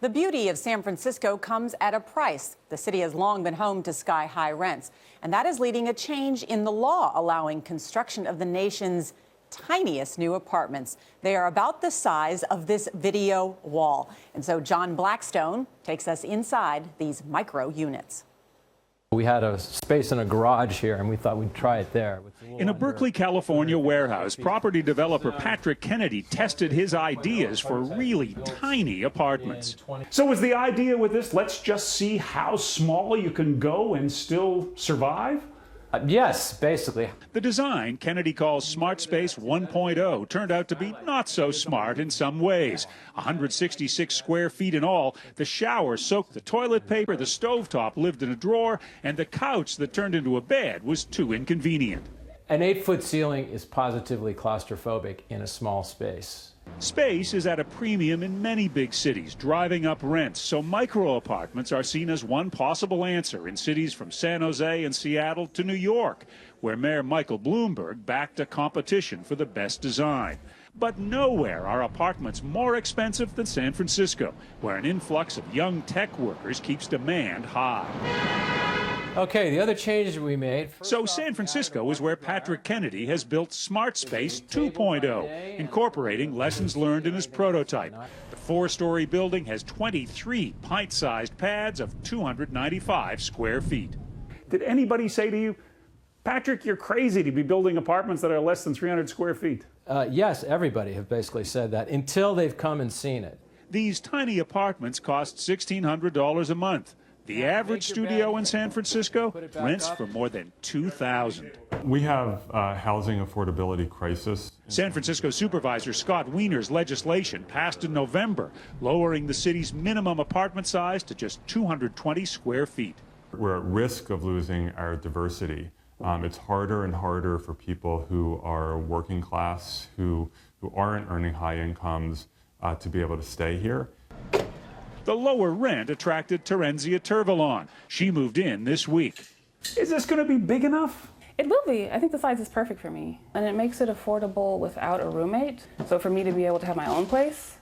The beauty of San Francisco comes at a price. The city has long been home to sky-high rents, and that is leading a change in the law allowing construction of the nation's tiniest new apartments. They are about the size of this video wall. And so John Blackstone takes us inside these micro units. We had a space in a garage here, and we thought we'd try it there. In a Berkeley, California warehouse, property developer Patrick Kennedy tested his ideas for really tiny apartments. So was the idea with this, let's just see how small you can go and still survive? Yes, basically. The design Kennedy calls Smart Space 1.0 turned out to be not so smart in some ways. 166 square feet in all, the shower soaked the toilet paper, the stovetop lived in a drawer, and the couch that turned into a bed was too inconvenient. An 8-foot ceiling is positively claustrophobic in a small space. Space is at a premium in many big cities, driving up rents, so micro apartments are seen as one possible answer in cities from San Jose and Seattle to New York, where Mayor Michael Bloomberg backed a competition for the best design. But nowhere are apartments more expensive than San Francisco, where an influx of young tech workers keeps demand high. Okay, the other changes we made. So San Francisco is where Patrick Kennedy has built Smart Space 2.0, incorporating lessons learned in his prototype. The 4-story building has 23 pint-sized pads of 295 square feet. Did anybody say to you, Patrick, you're crazy to be building apartments that are less than 300 square feet? Yes, everybody have basically said that until they've come and seen it. These tiny apartments cost $1,600 a month. The average studio in San Francisco rents for more than $2,000. We have a housing affordability crisis. San Francisco Supervisor Scott Wiener's legislation passed in November, lowering the city's minimum apartment size to just 220 square feet. We're at risk of losing our diversity. It's harder and harder for people who are working class, who aren't earning high incomes, to be able to stay here. The lower rent attracted Terenzia Tervalon. She moved in this week. Is this going to be big enough? It will be. I think the size is perfect for me. And it makes it affordable without a roommate. So for me to be able to have my own place,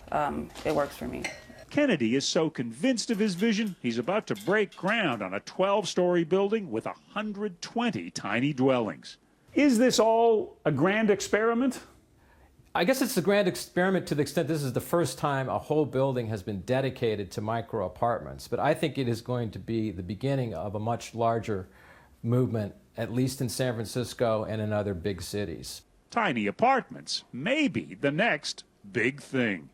it works for me. Kennedy is so convinced of his vision, he's about to break ground on a 12-story building with 120 tiny dwellings. Is this all a grand experiment? I guess it's a grand experiment to the extent this is the first time a whole building has been dedicated to micro apartments. But I think it is going to be the beginning of a much larger movement, at least in San Francisco and in other big cities. Tiny apartments may be the next big thing.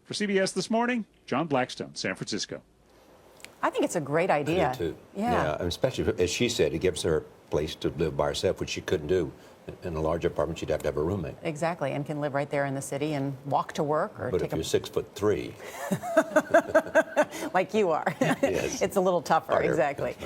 For CBS This Morning, John Blackstone, San Francisco. I think it's a great idea. I do too. Yeah. Especially, as she said, it gives her a place to live by herself, which she couldn't do. In a large apartment, she'd have to have a roommate. Exactly, and can live right there in the city and walk to work or but take if you're 6'3", like you are, yes. It's a little tougher. Harder. Exactly.